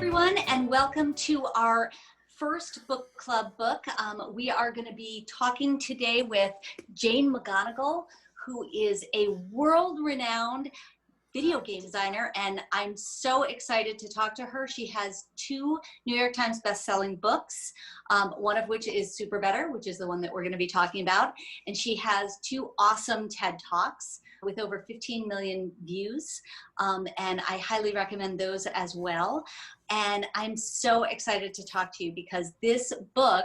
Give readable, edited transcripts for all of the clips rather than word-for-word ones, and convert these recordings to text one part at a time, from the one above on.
everyone, and welcome to our first book club book. We are going to be talking today with Jane McGonigal, who is a world-renowned video game designer, and I'm so excited to talk to her. She has 2 New York Times best-selling books, one of which is SuperBetter, which is the one that we're going to be talking about, and she has 2 awesome TED Talks with over 15 million views, and I highly recommend those as well. And I'm so excited to talk to you because this book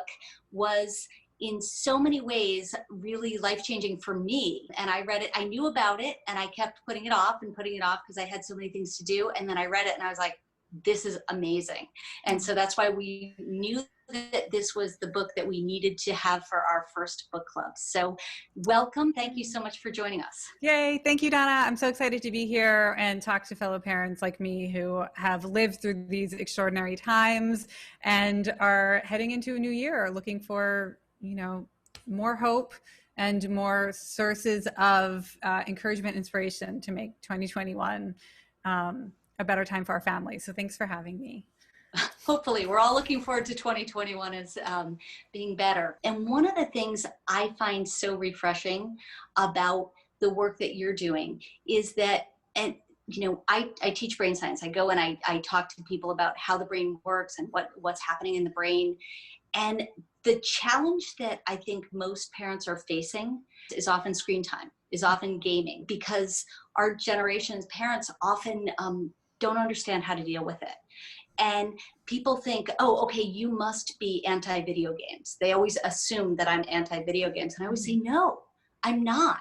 was in so many ways really life-changing for me. And I read it, I knew about it, and I kept putting it off because I had so many things to do. And then I read it and I was like, this is amazing. And so that's why we knew that this was the book that we needed to have for our first book club. So welcome. Thank you so much for joining us. Yay. Thank you, Donna. I'm so excited to be here and talk to fellow parents like me who have lived through these extraordinary times and are heading into a new year looking for, more hope and more sources of encouragement, inspiration to make 2021 a better time for our families. So thanks for having me. Hopefully, we're all looking forward to 2021 as being better. And one of the things I find so refreshing about the work that you're doing is that, and I teach brain science. I go and I talk to people about how the brain works and what's happening in the brain. And the challenge that I think most parents are facing is often screen time, is often gaming, because our generation's parents often don't understand how to deal with it. And people think, oh, okay, you must be anti-video games. They always assume that I'm anti-video games. And I always say, no, I'm not.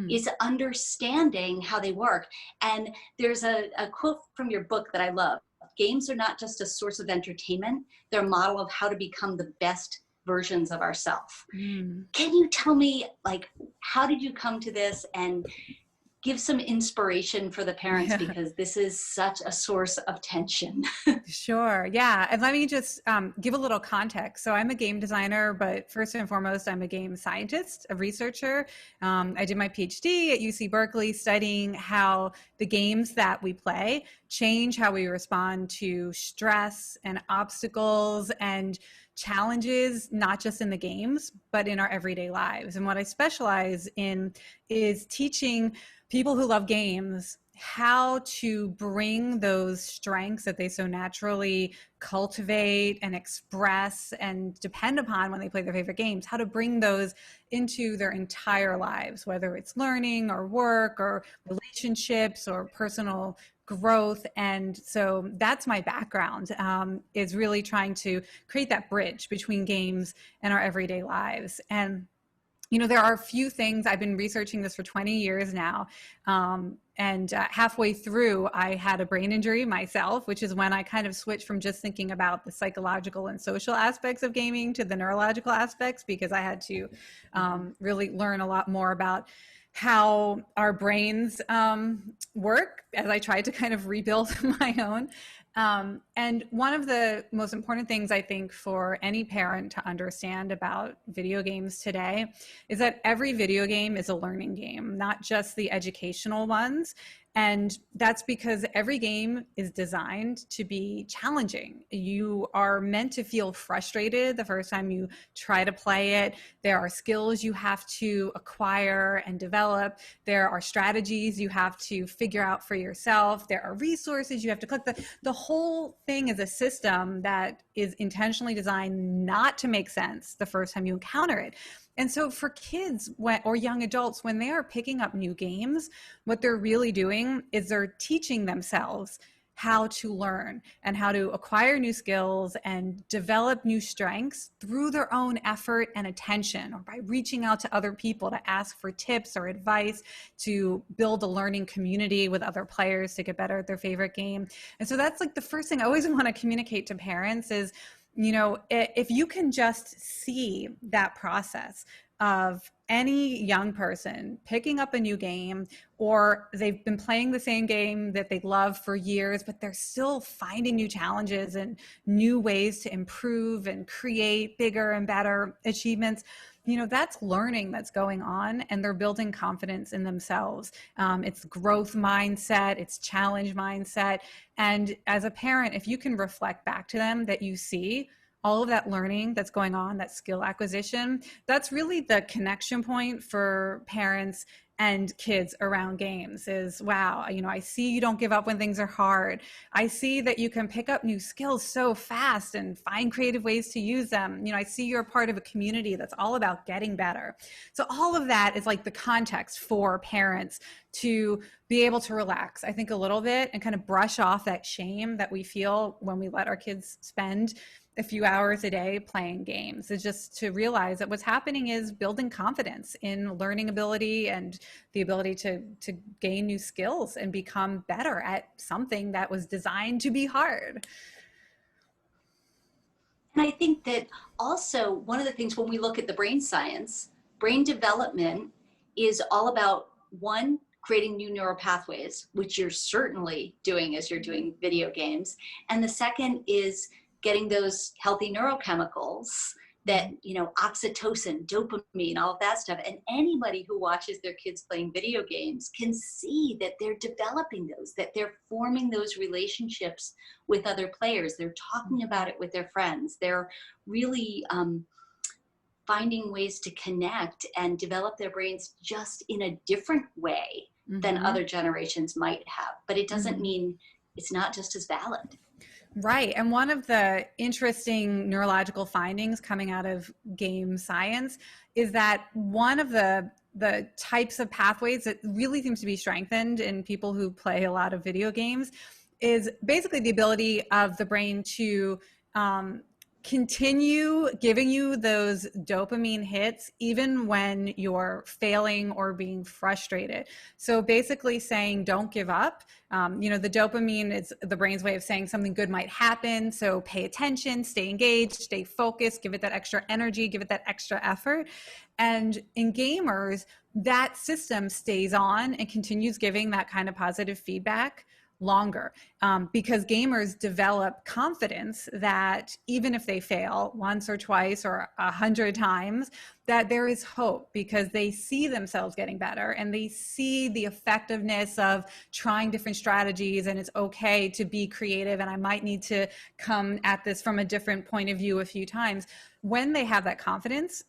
It's understanding how they work. And there's a quote from your book that I love. Games are not just a source of entertainment. They're a model of how to become the best versions of ourselves. Can you tell me, how did you come to this and give some inspiration for the parents, because this is such a source of tension? Sure. Yeah. And let me just give a little context. So I'm a game designer, but first and foremost, I'm a game scientist, a researcher. I did my PhD at UC Berkeley studying how the games that we play change how we respond to stress and obstacles and challenges, not just in the games, but in our everyday lives. And what I specialize in is teaching people who love games how to bring those strengths that they so naturally cultivate and express and depend upon when they play their favorite games, how to bring those into their entire lives, whether it's learning or work or relationships or personal growth. And so that's my background, is really trying to create that bridge between games and our everyday lives. And there are a few things. I've been researching this for 20 years now. And halfway through, I had a brain injury myself, which is when I kind of switched from just thinking about the psychological and social aspects of gaming to the neurological aspects, because I had to really learn a lot more about how our brains work as I tried to kind of rebuild my own. And one of the most important things I think for any parent to understand about video games today is that every video game is a learning game, not just the educational ones. And that's because every game is designed to be challenging. You are meant to feel frustrated the first time you try to play it. There are skills you have to acquire and develop. There are strategies you have to figure out for yourself. There are resources you have to collect. The whole thing is a system that is intentionally designed not to make sense the first time you encounter it. And so for kids or young adults, when they are picking up new games, what they're really doing is they're teaching themselves how to learn and how to acquire new skills and develop new strengths through their own effort and attention, or by reaching out to other people to ask for tips or advice, to build a learning community with other players to get better at their favorite game. And so that's the first thing I always want to communicate to parents is, if you can just see that process of any young person picking up a new game, or they've been playing the same game that they love for years, but they're still finding new challenges and new ways to improve and create bigger and better achievements. That's learning that's going on, and they're building confidence in themselves. It's growth mindset, it's challenge mindset. And as a parent, if you can reflect back to them that you see all of that learning that's going on, that skill acquisition, that's really the connection point for parents and kids around games. Is, wow, I see you don't give up when things are hard. I see that you can pick up new skills so fast and find creative ways to use them. I see you're a part of a community that's all about getting better. So all of that is like the context for parents to be able to relax, I think, a little bit, and kind of brush off that shame that we feel when we let our kids spend a few hours a day playing games. Is just to realize that what's happening is building confidence in learning ability and the ability to gain new skills and become better at something that was designed to be hard. And I think that also one of the things when we look at the brain science, brain development is all about, one, creating new neural pathways, which you're certainly doing as you're doing video games. And the second is getting those healthy neurochemicals that, oxytocin, dopamine, all of that stuff. And anybody who watches their kids playing video games can see that they're developing those, that they're forming those relationships with other players. They're talking about it with their friends. They're really finding ways to connect and develop their brains just in a different way than other generations might have. But it doesn't mean it's not just as valid. Right. And one of the interesting neurological findings coming out of game science is that one of the types of pathways that really seems to be strengthened in people who play a lot of video games is basically the ability of the brain to continue giving you those dopamine hits even when you're failing or being frustrated. So basically saying, don't give up. The dopamine is the brain's way of saying something good might happen. So pay attention, stay engaged, stay focused, give it that extra energy, give it that extra effort. And in gamers, that system stays on and continues giving that kind of positive feedback longer, because gamers develop confidence that even if they fail once or twice or 100 times, that there is hope, because they see themselves getting better and they see the effectiveness of trying different strategies, and it's okay to be creative, and I might need to come at this from a different point of view a few times. When they have that confidence,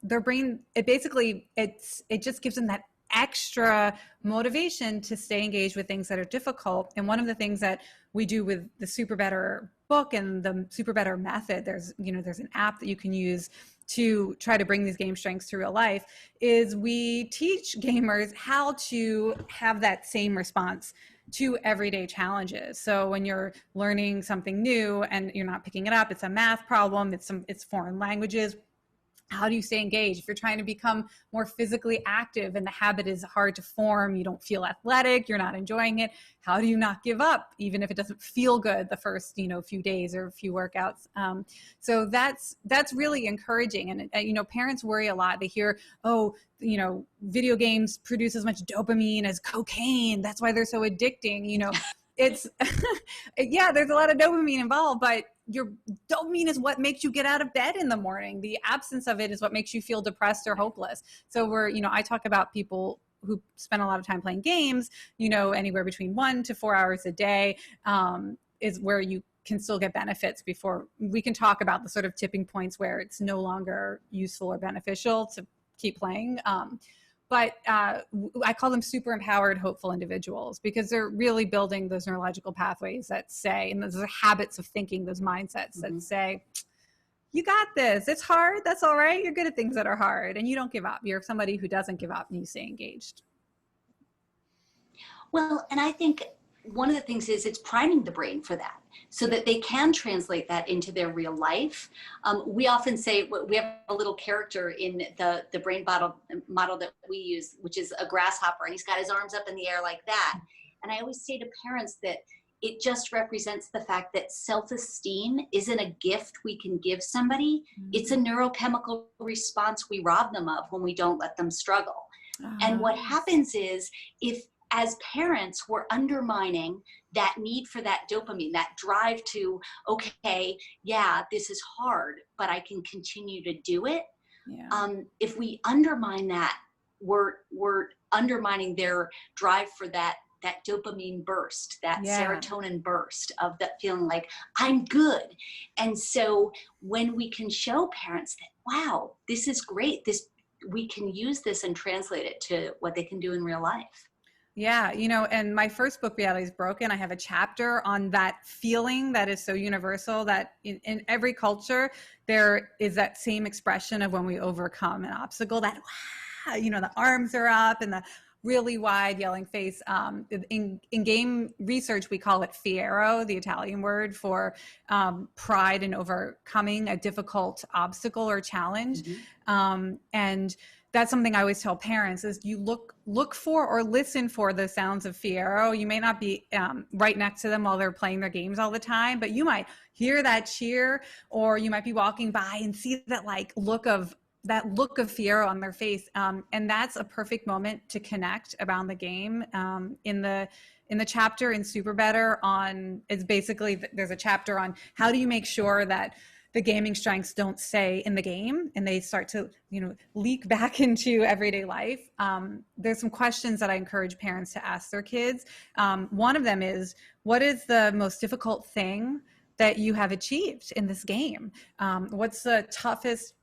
their brain, it just gives them that extra motivation to stay engaged with things that are difficult. And one of the things that we do with the SuperBetter book and the SuperBetter Method, there's an app that you can use to try to bring these game strengths to real life, is we teach gamers how to have that same response to everyday challenges. So when you're learning something new and you're not picking it up, it's a math problem, it's foreign languages, how do you stay engaged? If you're trying to become more physically active and the habit is hard to form, you don't feel athletic, you're not enjoying it, how do you not give up, even if it doesn't feel good the first few days or a few workouts? So that's really encouraging. And parents worry a lot. They hear, video games produce as much dopamine as cocaine, that's why they're so addicting. It's yeah, there's a lot of dopamine involved, but your dopamine is what makes you get out of bed in the morning. The absence of it is what makes you feel depressed or hopeless. So I talk about people who spend a lot of time playing games, anywhere between 1 to 4 hours a day, is where you can still get benefits before we can talk about the sort of tipping points where it's no longer useful or beneficial to keep playing. But I call them super empowered, hopeful individuals, because they're really building those neurological pathways that say, and those are habits of thinking, those mindsets that say, you got this, it's hard, that's all right, you're good at things that are hard, and you don't give up. You're somebody who doesn't give up and you stay engaged. Well, and I think one of the things is it's priming the brain for that, so that they can translate that into their real life. We often say, we have a little character in the brain model that we use, which is a grasshopper, and he's got his arms up in the air like that. And I always say to parents that it just represents the fact that self-esteem isn't a gift we can give somebody. It's a neurochemical response we rob them of when we don't let them struggle. And what happens is, if as parents we're undermining that need for that dopamine, that drive to, okay, yeah, this is hard, but I can continue to do it. Yeah. If we undermine that, we're undermining their drive for that dopamine burst, that serotonin burst of that feeling like I'm good. And so when we can show parents that, wow, this is great, this, we can use this and translate it to what they can do in real life. Yeah, and my first book, Reality is Broken, I have a chapter on that feeling that is so universal, that in every culture, there is that same expression of when we overcome an obstacle, that, wow, the arms are up and the really wide yelling face. In game research, we call it fiero, the Italian word for pride in overcoming a difficult obstacle or challenge. And that's something I always tell parents, is you look for or listen for the sounds of fiero. You may not be right next to them while they're playing their games all the time, but you might hear that cheer, or you might be walking by and see that look of fiero on their face. And that's a perfect moment to connect around the game. In the chapter in SuperBetter it's basically, there's a chapter on how do you make sure that the gaming strengths don't stay in the game and they start to, leak back into everyday life. There's some questions that I encourage parents to ask their kids. One of them is, what is the most difficult thing that you have achieved in this game? What's the toughest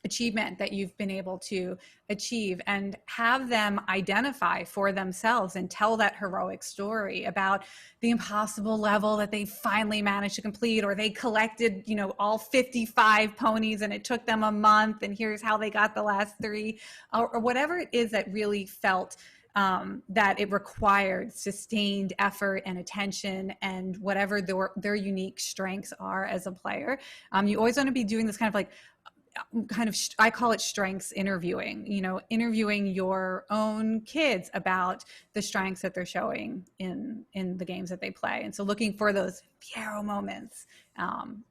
achievement that you've been able to achieve? And have them identify for themselves and tell that heroic story about the impossible level that they finally managed to complete, or they collected, all 55 ponies and it took them a month, and here's how they got the last 3, or whatever it is that really felt that it required sustained effort and attention, and whatever their unique strengths are as a player. You always want to be doing this I call it strengths interviewing, interviewing your own kids about the strengths that they're showing in the games that they play. And so looking for those fiero moments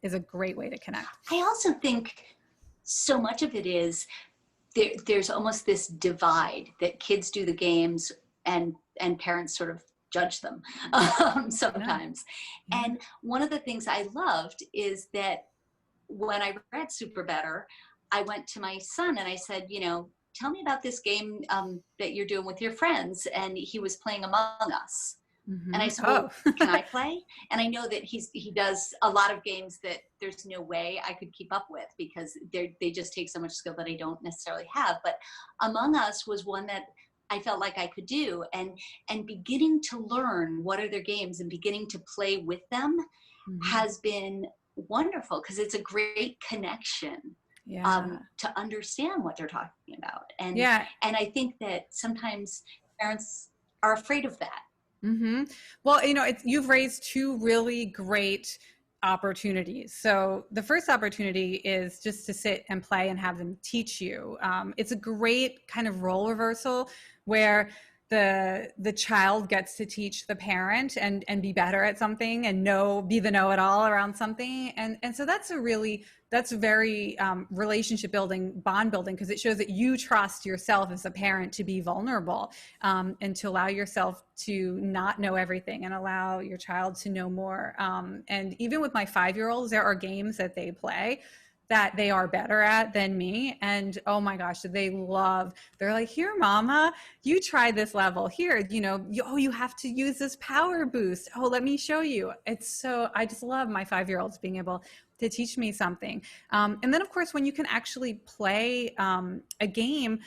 is a great way to connect. I also think so much of it is there's almost this divide that kids do the games and parents sort of judge them sometimes. Yeah. And one of the things I loved is that when I read SuperBetter, I went to my son and I said, tell me about this game that you're doing with your friends. And he was playing Among Us. And I said, well, can I play? And I know that he does a lot of games that there's no way I could keep up with, because they just take so much skill that I don't necessarily have. But Among Us was one that I felt like I could do, and beginning to learn what are their games and beginning to play with them has been wonderful, because it's a great connection to understand what they're talking about. And I think that sometimes parents are afraid of that. Well, you've raised 2 really great opportunities. So the first opportunity is just to sit and play and have them teach you. It's a great kind of role reversal where the child gets to teach the parent and be better at something and be the know-it-all around something. And so that's very relationship building, bond building, because it shows that you trust yourself as a parent to be vulnerable, and to allow yourself to not know everything and allow your child to know more. And even with my 5-year-olds, there are games that they play that they are better at than me. And oh my gosh, they're like, here, mama, you try this level here, you have to use this power boost. Oh, let me show you. I just love my 5-year-olds being able to teach me something. And then of course, when you can actually play a game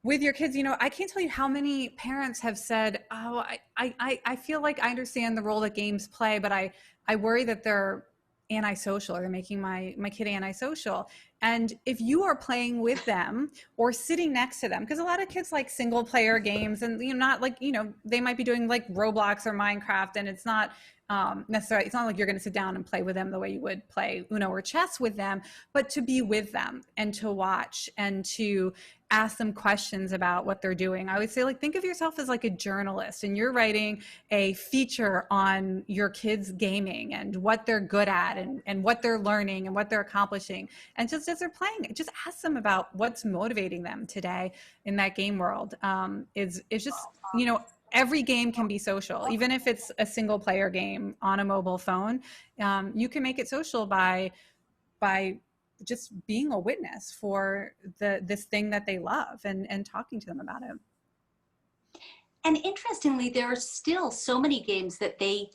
with your kids, I can't tell you how many parents have said, oh, I feel like I understand the role that games play, but I worry that they're antisocial, or they're making my kid antisocial. And if you are playing with them or sitting next to them, because a lot of kids like single player games, and not like, they might be doing like Roblox or Minecraft, and it's not necessarily, it's not like you're going to sit down and play with them the way you would play Uno or chess with them, but to be with them and to watch and to ask them questions about what they're doing. I would say, like, think of yourself as like a journalist, and you're writing a feature on your kids gaming and what they're good at, and what they're learning and what they're accomplishing. And just as they're playing, just ask them about what's motivating them today in that game world. Is just, you know, every game can be social, even if it's a single player game on a mobile phone. You can make it social by just being a witness for this thing that they love, and talking to them about it. And interestingly, there are still so many games that they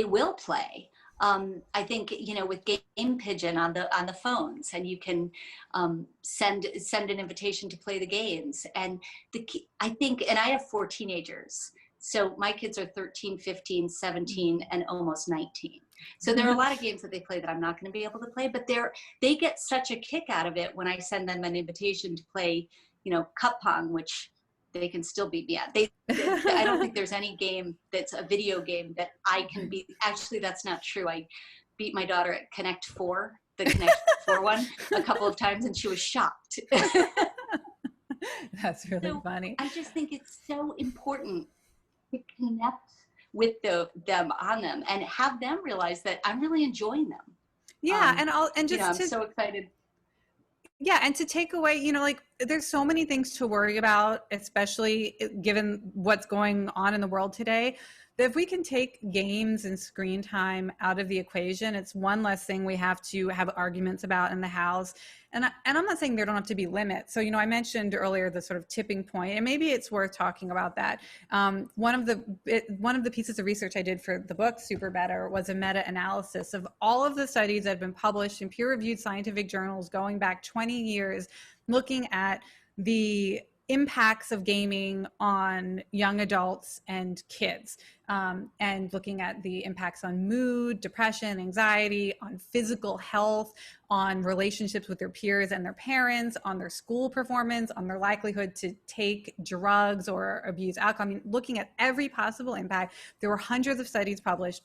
will play. I think, you know, with Game Pigeon on the phones, and you can send an invitation to play the games. And I think, and I have 4 teenagers, so my kids are 13, 15, 17, and almost 19. So there are a lot of games that they play that I'm not going to be able to play, but they get such a kick out of it when I send them an invitation to play, you know, cup pong, which they can still beat me at. I don't think there's any game that's a video game that I can beat. Actually, that's not true. I beat my daughter at Connect 4, the Connect 4 one, a couple of times, and she was shocked. That's really funny. I just think it's so important to connect with them on them, and have them realize that I'm really enjoying them. Yeah, and I'm so excited. Yeah, and to take away, you know, like, there's so many things to worry about, especially given what's going on in the world today, that if we can take games and screen time out of the equation, it's one less thing we have to have arguments about in the house. And I'm not saying there don't have to be limits. So, you know, I mentioned earlier the sort of tipping point, and maybe it's worth talking about that. One of the pieces of research I did for the book SuperBetter was a meta-analysis of all of the studies that have been published in peer-reviewed scientific journals going back 20 years, looking at the impacts of gaming on young adults and kids, and looking at the impacts on mood, depression, anxiety, on physical health, on relationships with their peers and their parents, on their school performance, on their likelihood to take drugs or abuse alcohol. I mean, looking at every possible impact. There were hundreds of studies published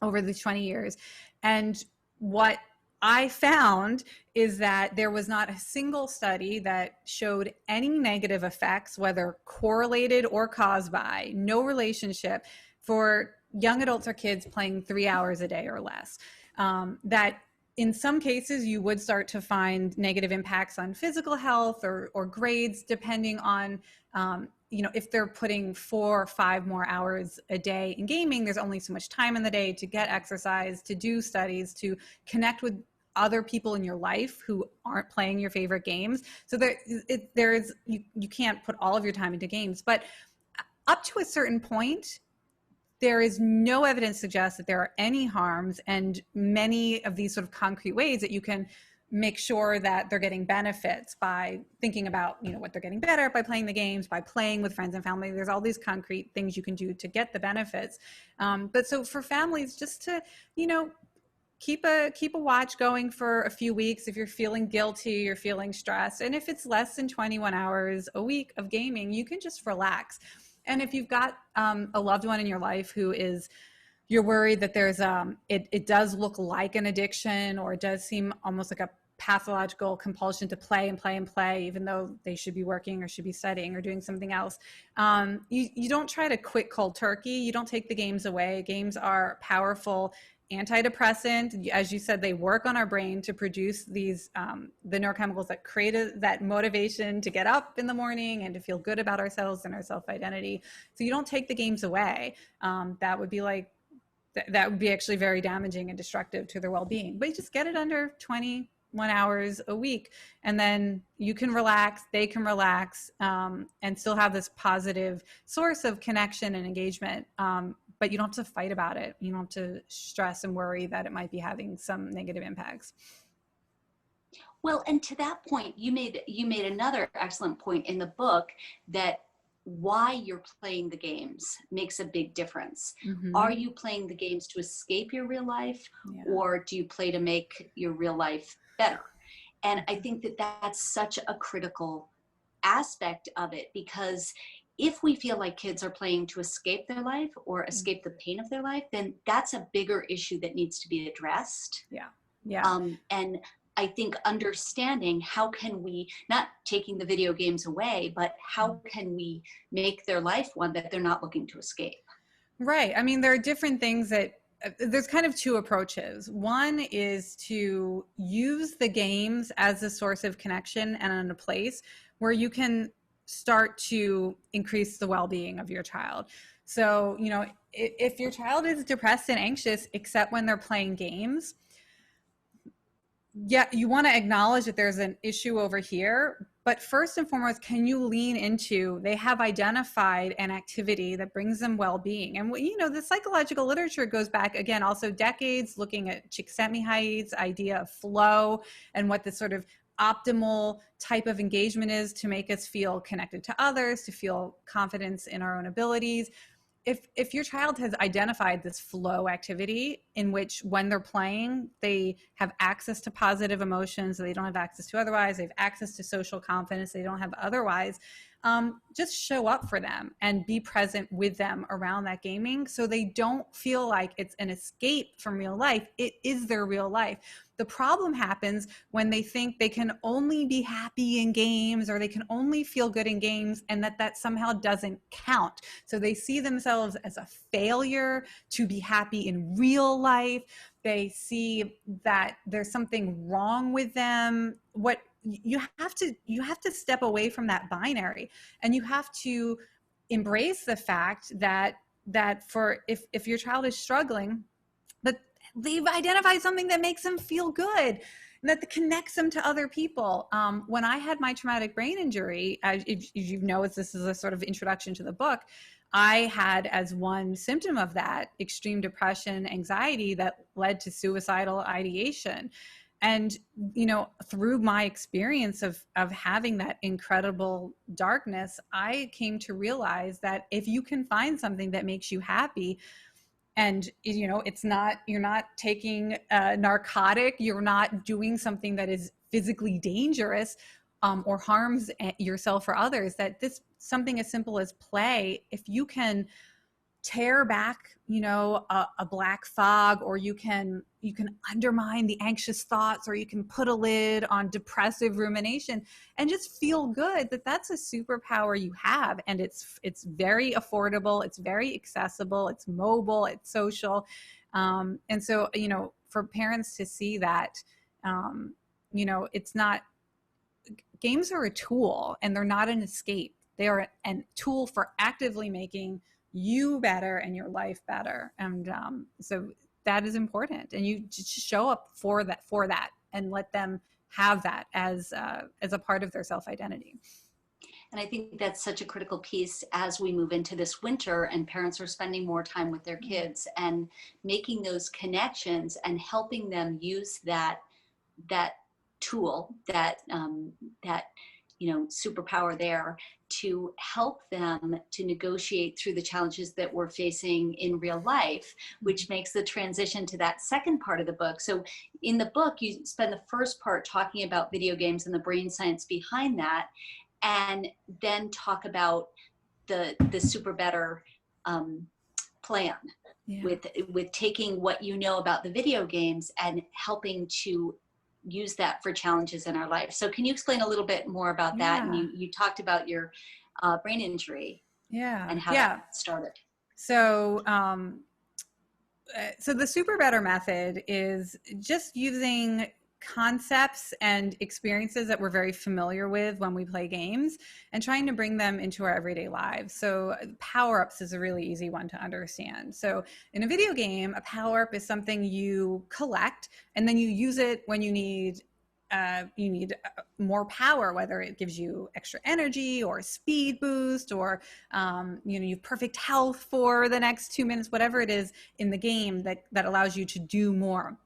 over these 20 years. And what I found is that there was not a single study that showed any negative effects, whether correlated or caused by, no relationship, for young adults or kids playing 3 hours a day or less. That in some cases you would start to find negative impacts on physical health or grades, depending on, you know, if they're putting 4 or 5 more hours a day in gaming. There's only so much time in the day to get exercise, to do studies, to connect with other people in your life who aren't playing your favorite games. So you can't put all of your time into games, but up to a certain point, there is no evidence to suggest that there are any harms, and many of these sort of concrete ways that you can make sure that they're getting benefits by thinking about, you know, what they're getting better by playing the games, by playing with friends and family. There's all these concrete things you can do to get the benefits. But so for families, just to, you know, keep a watch going for a few weeks if you're feeling guilty, you're feeling stressed. And if it's less than 21 hours a week of gaming, you can just relax. And if you've got a loved one in your life who you're worried that there's it does look like an addiction, or it does seem almost like a pathological compulsion to play and play and play, even though they should be working or should be studying or doing something else, you don't try to quit cold turkey. You don't take the games away. Games are powerful antidepressant. As you said, they work on our brain to produce these the neurochemicals that create that motivation to get up in the morning and to feel good about ourselves and our self-identity. So you don't take the games away. That would be actually very damaging and destructive to their well-being. But you just get it under 21 hours a week, and then you can relax, they can relax, and still have this positive source of connection and engagement. But you don't have to fight about it. You don't have to stress and worry that it might be having some negative impacts. Well, and to that point, you made another excellent point in the book, that why you're playing the games makes a big difference. Mm-hmm. Are you playing the games to escape your real life, or do you play to make your real life better? And I think that that's such a critical aspect of it, because if we feel like kids are playing to escape their life or escape the pain of their life, then that's a bigger issue that needs to be addressed. Yeah. And I think understanding how can we, not taking the video games away, but how can we make their life one that they're not looking to escape? Right. I mean, there are different things that there's kind of two approaches. One is to use the games as a source of connection and in a place where you can start to increase the well-being of your child. So, you know, if your child is depressed and anxious, except when they're playing games, yeah, you want to acknowledge that there's an issue over here, but first and foremost, can you lean into, they have identified an activity that brings them well-being. And you know, the psychological literature goes back again also decades, looking at Csikszentmihalyi's idea of flow and what the sort of optimal type of engagement is to make us feel connected to others, to feel confidence in our own abilities. If your child has identified this flow activity in which when they're playing, they have access to positive emotions that they don't have access to otherwise, they have access to social confidence they don't have otherwise, just show up for them and be present with them around that gaming so they don't feel like it's an escape from real life. It is their real life. The problem happens when they think they can only be happy in games or they can only feel good in games, and that somehow doesn't count. So they see themselves as a failure to be happy in real life. They see that there's something wrong with them. What you have to step away from that binary, and you have to embrace the fact that for if your child is struggling, that they've identified something that makes them feel good and that connects them to other people. When I had my traumatic brain injury, if you know, this is a sort of introduction to the book, I had as one symptom of that extreme depression, anxiety that led to suicidal ideation. And, you know, through my experience of having that incredible darkness, I came to realize that if you can find something that makes you happy, and you know, it's not, you're not taking a narcotic, you're not doing something that is physically dangerous or harms yourself or others, that this something as simple as play, if you can tear back, you know, a black fog, or you can undermine the anxious thoughts, or you can put a lid on depressive rumination and just feel good, that's a superpower you have. And it's very affordable, it's very accessible, it's mobile, it's social. And so, you know, for parents to see that, you know, it's not, games are a tool and they're not an escape. They are a tool for actively making you better and your life better. And so that is important. And you just show up for that and let them have that as a part of their self-identity. And I think that's such a critical piece as we move into this winter and parents are spending more time with their kids and making those connections and helping them use that tool, that you know, superpower there to help them to negotiate through the challenges that we're facing in real life, which makes the transition to that second part of the book. So in the book, you spend the first part talking about video games and the brain science behind that, and then talk about the SuperBetter plan. Yeah. with taking what you know about the video games and helping to use that for challenges in our life. So can you explain a little bit more about that? And you talked about your brain injury and how that started. So, so the SuperBetter method is just using concepts and experiences that we're very familiar with when we play games and trying to bring them into our everyday lives. So power-ups is a really easy one to understand. So in a video game, a power-up is something you collect and then you use it when you need more power, whether it gives you extra energy or speed boost, or you know, you have perfect health for the next 2 minutes, whatever it is in the game that allows you to do more.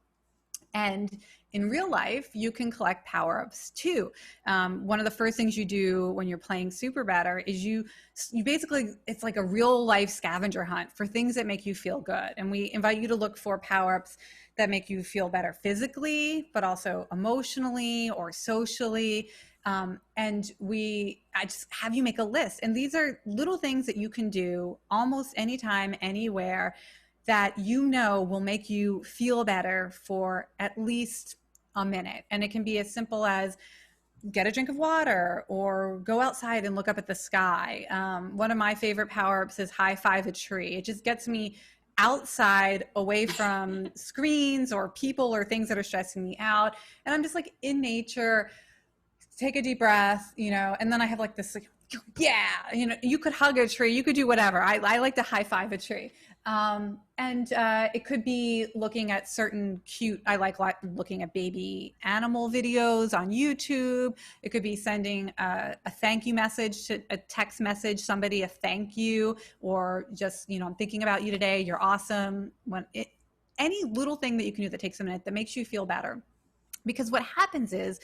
And in real life, you can collect power-ups too. One of the first things you do when you're playing SuperBetter is you basically, it's like a real life scavenger hunt for things that make you feel good. And we invite you to look for power-ups that make you feel better physically, but also emotionally or socially. And I just have you make a list. And these are little things that you can do almost anytime, anywhere, that you know will make you feel better for at least a minute. And it can be as simple as get a drink of water or go outside and look up at the sky. One of my favorite power-ups is high five a tree. It just gets me outside, away from screens or people or things that are stressing me out. And I'm just like in nature, take a deep breath, and then I have like this, like, yeah, you could hug a tree, you could do whatever. I like to high five a tree. And it could be looking at certain I like looking at baby animal videos on YouTube. It could be sending a thank you message, to a text message, somebody a thank you, or just, I'm thinking about you today, you're awesome. Any little thing that you can do that takes a minute that makes you feel better. Because what happens is,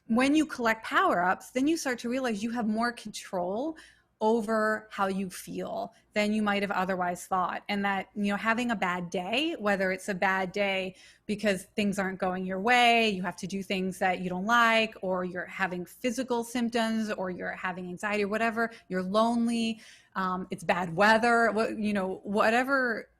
when you collect power-ups, then you start to realize you have more control over how you feel than you might have otherwise thought. And that, having a bad day, whether it's a bad day because things aren't going your way, you have to do things that you don't like, or you're having physical symptoms, or you're having anxiety or whatever, you're lonely, it's bad weather,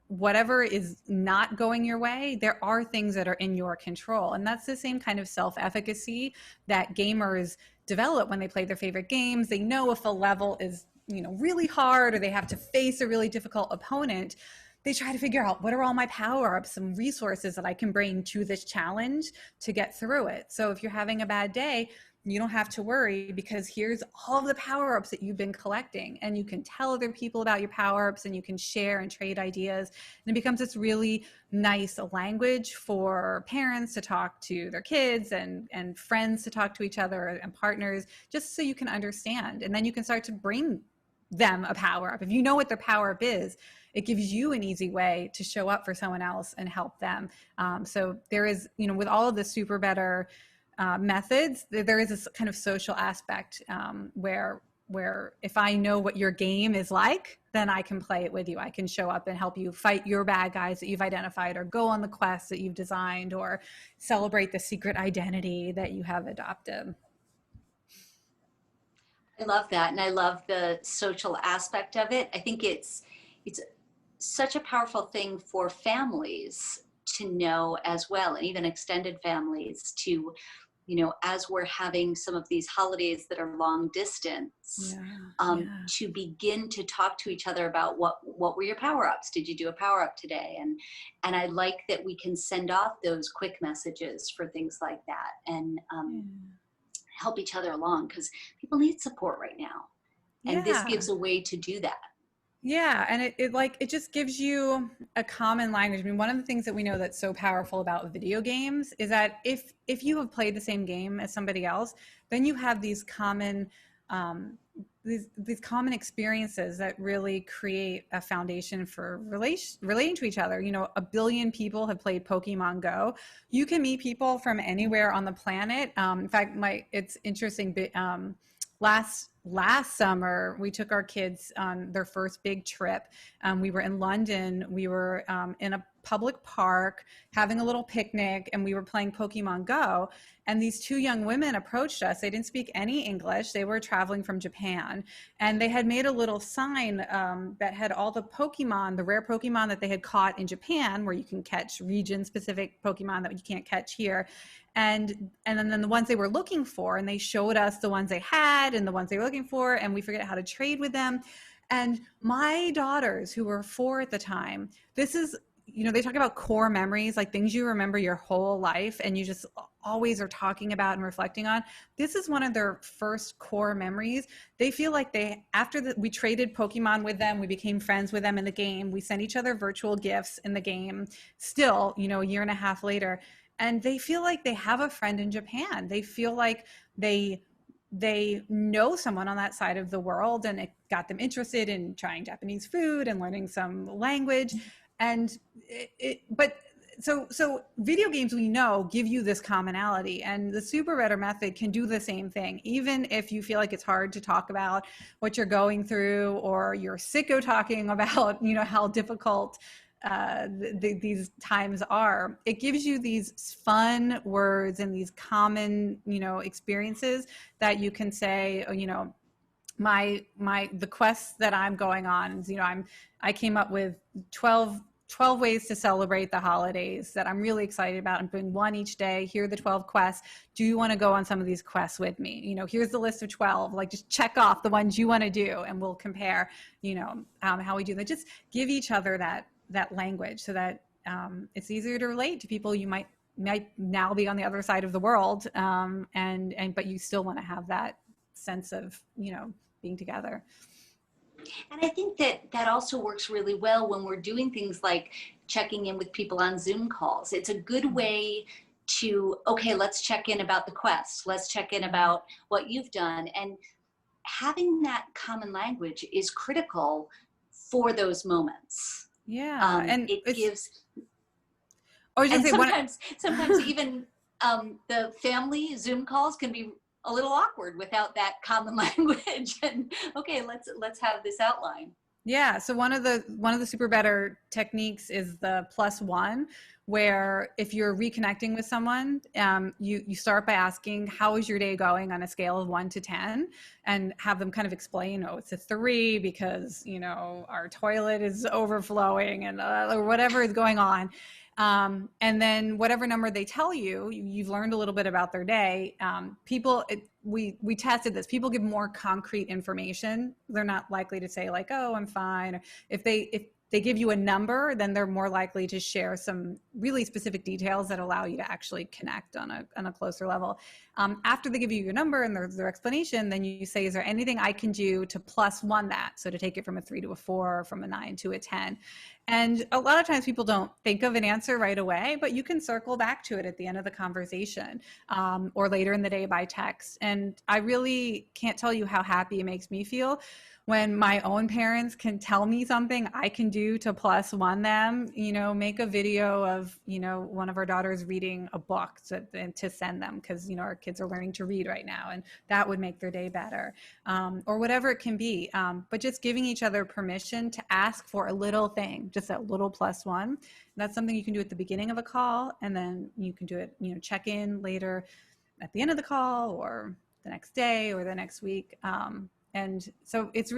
whatever is not going your way, there are things that are in your control. And that's the same kind of self-efficacy that gamers develop when they play their favorite games. They know if a level is, really hard, or they have to face a really difficult opponent, they try to figure out, what are all my power-ups, some resources that I can bring to this challenge to get through it. So if you're having a bad day, you don't have to worry, because here's all of the power-ups that you've been collecting, and you can tell other people about your power-ups, and you can share and trade ideas. And it becomes this really nice language for parents to talk to their kids, and friends to talk to each other, and partners, just so you can understand. And then you can start to bring them a power-up. If you know what their power-up is, it gives you an easy way to show up for someone else and help them. So there is, with all of the SuperBetter methods, there is this kind of social aspect where if I know what your game is like, then I can play it with you. I can show up and help you fight your bad guys that you've identified, or go on the quest that you've designed, or celebrate the secret identity that you have adopted. I love that, and I love the social aspect of it. I think it's such a powerful thing for families to know as well, and even extended families to, as we're having some of these holidays that are long distance, to begin to talk to each other about what were your power-ups? Did you do a power-up today? And I like that we can send off those quick messages for things like that, and help each other along, because people need support right now. And this gives a way to do that. Yeah, and it just gives you a common language. I mean, one of the things that we know that's so powerful about video games is that if you have played the same game as somebody else, then you have these common these common experiences that really create a foundation for relating to each other. 1 billion people have played Pokemon Go. You can meet people from anywhere on the planet. In fact, it's interesting. Last summer, we took our kids on their first big trip. We were in London. We were in a public park having a little picnic, and we were playing Pokemon Go. And these two young women approached us. They didn't speak any English. They were traveling from Japan. And they had made a little sign that had all the Pokemon, the rare Pokemon that they had caught in Japan, where you can catch region-specific Pokemon that you can't catch here. And then the ones they were looking for, and they showed us the ones they had and the ones they were looking for, and we figured out how to trade with them. And my daughters, who were 4 at the time, this is, they talk about core memories, like things you remember your whole life and you just always are talking about and reflecting on. This is one of their first core memories. They feel like we traded Pokemon with them, we became friends with them in the game, we sent each other virtual gifts in the game, still, a year and a half later. And they feel like they have a friend in Japan. They feel like they know someone on that side of the world, and it got them interested in trying Japanese food and learning some language. And so video games, we know, give you this commonality, and the SuperBetter method can do the same thing. Even if you feel like it's hard to talk about what you're going through, or you're sicko talking about, how difficult these times are, it gives you these fun words and these common, experiences that you can say, the quest that I'm going on, I came up with 12 12 ways to celebrate the holidays that I'm really excited about. I'm doing one each day. Here are the 12 quests. Do you want to go on some of these quests with me? Here's the list of 12. Like, just check off the ones you want to do, and we'll compare, how we do that. Just give each other that language so that it's easier to relate to people you might now be on the other side of the world, but you still want to have that sense of being together. And I think that also works really well when we're doing things like checking in with people on Zoom calls. It's a good way to, okay, let's check in about the quest. Let's check in about what you've done. And having that common language is critical for those moments. Yeah. And it gives, and sometimes even the family Zoom calls can be a little awkward without that common language. And okay, let's have this outline. Yeah. So one of the SuperBetter techniques is the +1, where if you're reconnecting with someone, you start by asking, how is your day going on a scale of 1 to 10, and have them kind of explain, oh, it's a 3 because, our toilet is overflowing, and or whatever is going on. And then whatever number they tell you, you've learned a little bit about their day. We tested this. People give more concrete information. They're not likely to say like, oh, I'm fine. If they give you a number, then they're more likely to share some really specific details that allow you to actually connect on a closer level. After they give you your number and their explanation, then you say, is there anything I can do to +1 that? So to take it from a 3 to a 4, or from a 9 to a 10. And a lot of times people don't think of an answer right away, but you can circle back to it at the end of the conversation, or later in the day by text. And I really can't tell you how happy it makes me feel when my own parents can tell me something I can do to +1 them, make a video of, one of our daughters reading a book to send them, because, our kids are learning to read right now, and that would make their day better, or whatever it can be. But just giving each other permission to ask for a little thing, just a little +1. That's something you can do at the beginning of a call, and then you can do it, check in later at the end of the call, or the next day, or the next week. And so it's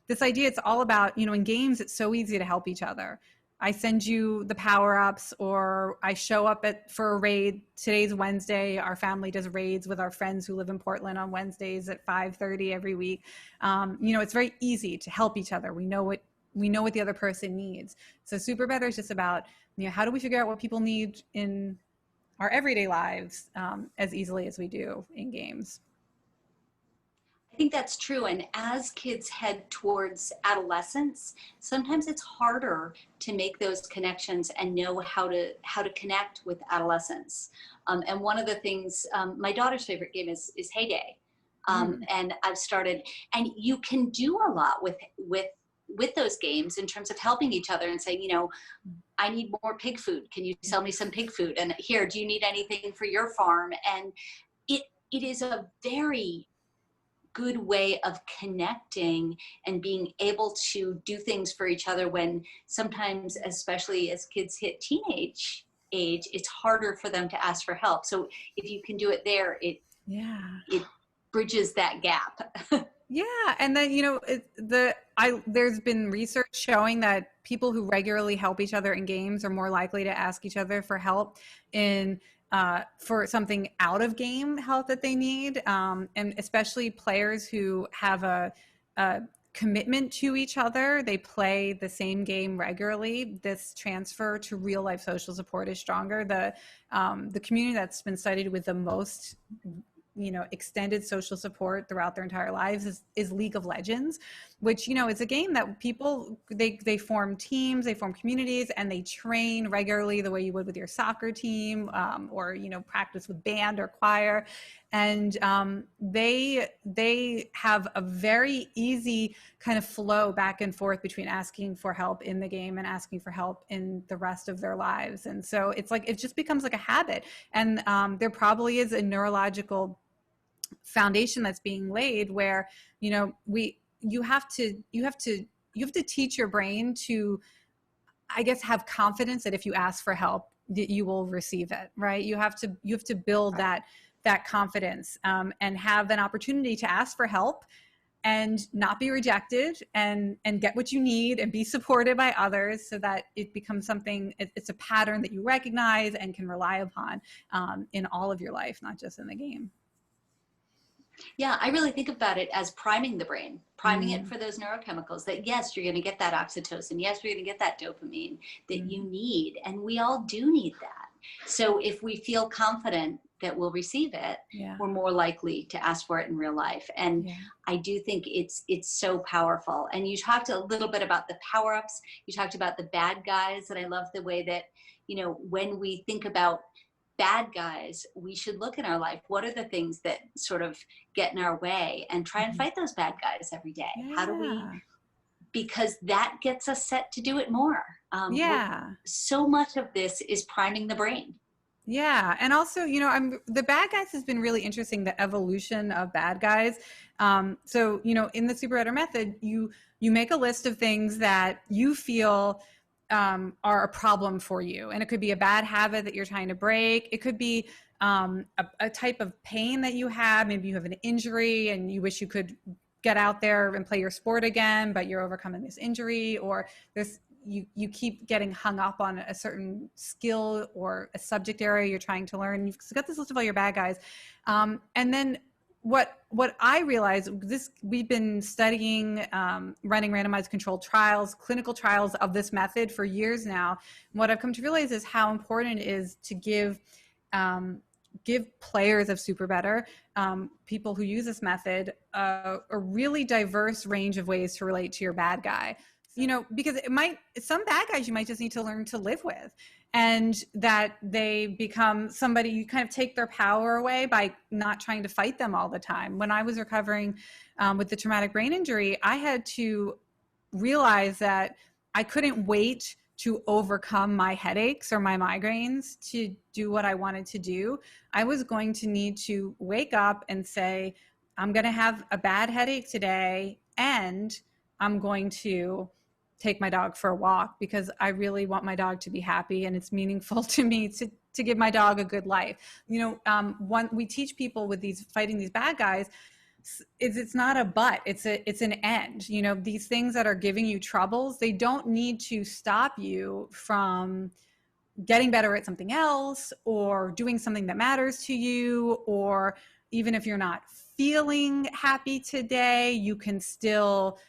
this idea. It's all about, in games, it's so easy to help each other. I send you the power-ups, or I show up for a raid. Today's Wednesday. Our family does raids with our friends who live in Portland on Wednesdays at 5:30 every week. It's very easy to help each other. We know what the other person needs. So SuperBetter is just about, how do we figure out what people need in our everyday lives as easily as we do in games. I think that's true. And as kids head towards adolescence, sometimes it's harder to make those connections and know how to connect with adolescents. And one of the things, my daughter's favorite game is Heyday. And I've started, and you can do a lot with those games in terms of helping each other and saying, I need more pig food. Can you sell me some pig food? And here, do you need anything for your farm? And it is a very good way of connecting and being able to do things for each other when sometimes, especially as kids hit teenage age, it's harder for them to ask for help. So if you can do it there, it bridges that gap. Yeah. And then, there's been research showing that people who regularly help each other in games are more likely to ask each other for help for something out of game help that they need. And especially players who have a commitment to each other. They play the same game regularly. This transfer to real life social support is stronger. The community that's been studied with the most extended social support throughout their entire lives is League of Legends, which, is a game that people, they form teams, they form communities, and they train regularly the way you would with your soccer team, or, practice with band or choir. And they have a very easy kind of flow back and forth between asking for help in the game and asking for help in the rest of their lives. And so it's like, it just becomes like a habit. And there probably is a neurological foundation that's being laid where, you have to teach your brain to, I guess, have confidence that if you ask for help, that you will receive it, right? You have to build that confidence, and have an opportunity to ask for help and not be rejected, and get what you need and be supported by others, so that it becomes something, it's a pattern that you recognize and can rely upon in all of your life, not just in the game. Yeah, I really think about it as priming the brain, priming it Mm, for those neurochemicals that, yes, you're going to get that oxytocin. Yes, you're going to get that dopamine that you mm, need. And we all do need that. So if we feel confident that we'll receive it, yeah, we're more likely to ask for it in real life. And yeah, I do think it's so powerful. And you talked a little bit about the power-ups. You talked about the bad guys. And I love the way that, when we think about bad guys, we should look in our life. What are the things that sort of get in our way, and try and mhm. fight those bad guys every day? How do we, Yeah, because that gets us set to do it more. yeah. So much of this is priming the brain. Yeah, and also, the bad guys has been really interesting. The evolution of bad guys. So, in the SuperBetter method, you make a list of things that you feel are a problem for you, and it could be a bad habit that you're trying to break. It could be a type of pain that you have. Maybe you have an injury, and you wish you could get out there and play your sport again, but you're overcoming this injury, or there's you keep getting hung up on a certain skill or a subject area you're trying to learn. You've got this list of all your bad guys, and then what I realized, this we've been studying, running randomized controlled trials, clinical trials of this method for years now. What I've come to realize is how important it is to give players of SuperBetter, people who use this method, a really diverse range of ways to relate to your bad guy. Because some bad guys you might just need to learn to live with, and that they become somebody, you kind of take their power away by not trying to fight them all the time. When I was recovering with the traumatic brain injury, I had to realize that I couldn't wait to overcome my headaches or my migraines to do what I wanted to do. I was going to need to wake up and say, I'm going to have a bad headache today, and I'm going to take my dog for a walk, because I really want my dog to be happy, and it's meaningful to me to give my dog a good life. We teach people with fighting these bad guys, it's not a but, it's an end. These things that are giving you troubles, they don't need to stop you from getting better at something else, or doing something that matters to you. Or even if you're not feeling happy today, you can still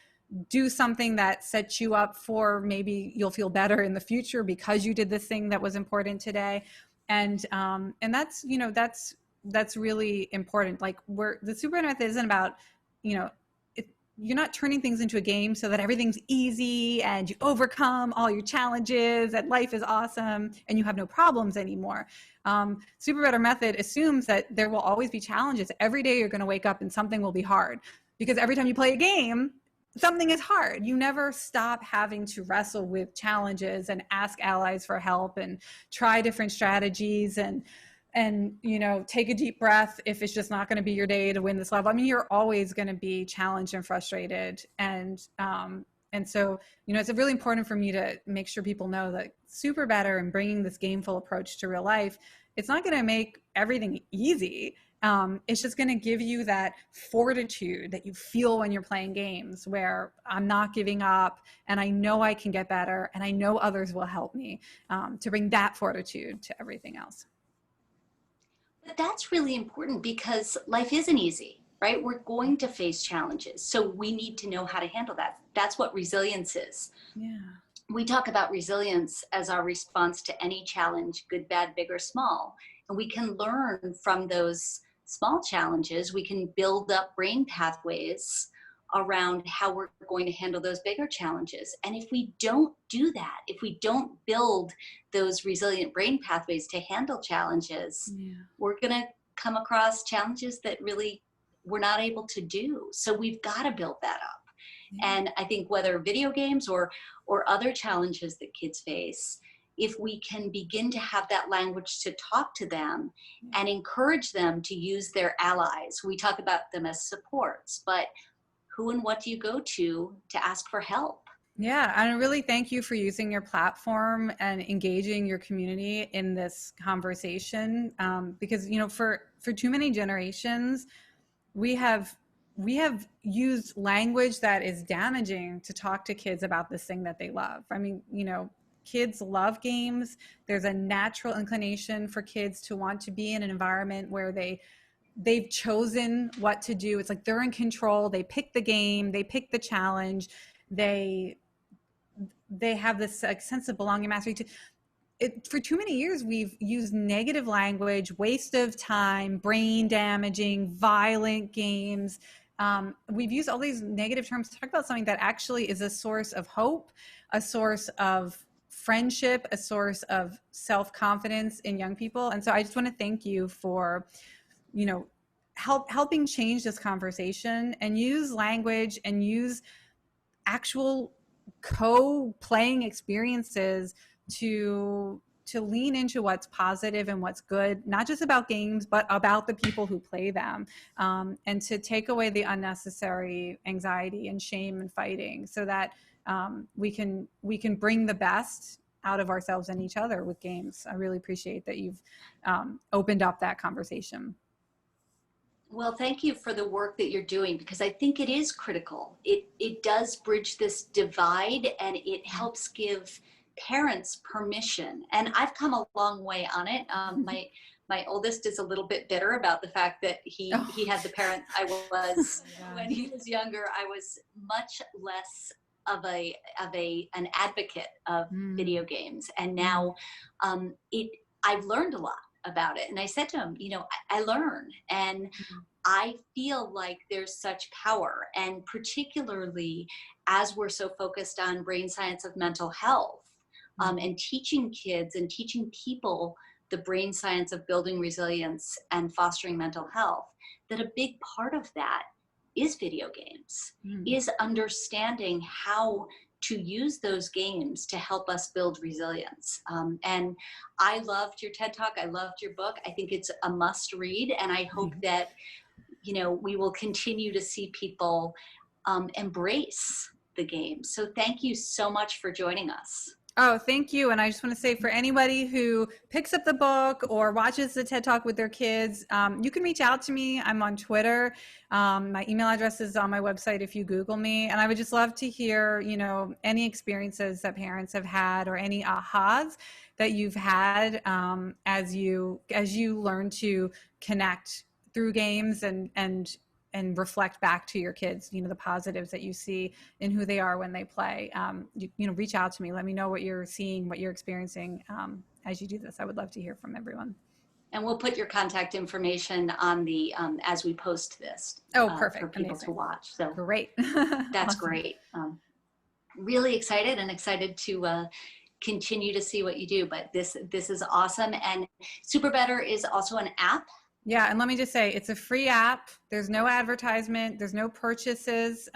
do something that sets you up for, maybe you'll feel better in the future because you did this thing that was important today. And that's really important. Like, where the SuperBetter method isn't about, you're not turning things into a game so that everything's easy and you overcome all your challenges and life is awesome and you have no problems anymore. SuperBetter method assumes that there will always be challenges. Every day you're going to wake up and something will be hard, because every time you play a game, something is hard. You never stop having to wrestle with challenges and ask allies for help and try different strategies, and take a deep breath if it's just not going to be your day to win this level. I mean, you're always going to be challenged and frustrated. And so, it's really important for me to make sure people know that SuperBetter and bringing this gameful approach to real life, it's not going to make everything easy. It's just going to give you that fortitude that you feel when you're playing games, where I'm not giving up, and I know I can get better, and I know others will help me, to bring that fortitude to everything else. But that's really important, because life isn't easy, right? We're going to face challenges. So we need to know how to handle that. That's what resilience is. Yeah. We talk about resilience as our response to any challenge, good, bad, big, or small. And we can learn from those small challenges. We can build up brain pathways around how we're going to handle those bigger challenges. And if we don't do that, if we don't build those resilient brain pathways to handle challenges, Yeah. we're going to come across challenges that really we're not able to do. So we've got to build that up. Yeah. And I think whether video games or other challenges that kids face, if we can begin to have that language to talk to them and encourage them to use their allies. We talk about them as supports, but who and what do you go to ask for help? Yeah, and I really thank you for using your platform and engaging your community in this conversation, because for too many generations, we have we have used language that is damaging to talk to kids about this thing that they love. I mean, kids love games. There's a natural inclination for kids to want to be in an environment where they've chosen what to do. It's like they're in control. They pick the game, they pick the challenge. They have this sense of belonging, mastery. For too many years, we've used negative language, waste of time, brain damaging, violent games. We've used all these negative terms to talk about something that actually is a source of hope, a source of friendship, a source of self-confidence in young people. And so I just want to thank you for, helping change this conversation and use language and use actual co-playing experiences to lean into what's positive and what's good, not just about games, but about the people who play them, and to take away the unnecessary anxiety and shame and fighting, so that we can bring the best out of ourselves and each other with games. I really appreciate that you've opened up that conversation. Well, thank you for the work that you're doing, because I think it is critical. It does bridge this divide, and it helps give parents permission. And I've come a long way on it. My oldest is a little bit bitter about the fact that he had the parent I was when he was younger. I was much less of an advocate of video games, and now I've learned a lot about it. And I said to him, I learn, and I feel like there's such power, and particularly as we're so focused on brain science of mental health, and teaching kids and teaching people the brain science of building resilience and fostering mental health, that a big part of that is video games, is understanding how to use those games to help us build resilience. And I loved your TED Talk. I loved your book. I think it's a must read. And I hope that, we will continue to see people embrace the game. So thank you so much for joining us. Oh, thank you. And I just want to say, for anybody who picks up the book or watches the TED Talk with their kids, you can reach out to me. I'm on Twitter. My email address is on my website if you Google me. And I would just love to hear, any experiences that parents have had, or any ahas that you've had as you learn to connect through games and reflect back to your kids, the positives that you see in who they are when they play. Reach out to me. Let me know what you're seeing, what you're experiencing as you do this. I would love to hear from everyone. And we'll put your contact information on the as we post this. Oh, perfect. For people to watch. So great. That's Awesome. Great. Really excited to continue to see what you do. But this is awesome. And SuperBetter is also an app. Yeah, and let me just say, it's a free app. There's no advertisement. There's no purchases.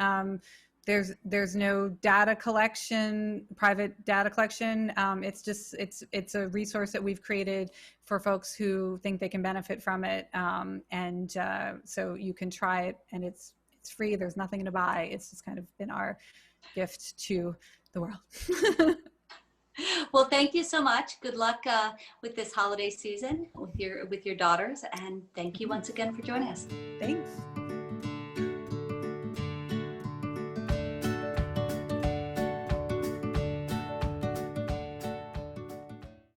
There's no data collection, private data collection. It's a resource that we've created for folks who think they can benefit from it. So you can try it, and it's free. There's nothing to buy. It's just kind of been our gift to the world. Well, thank you so much. Good luck with this holiday season with your daughters, and thank you once again for joining us. Thanks.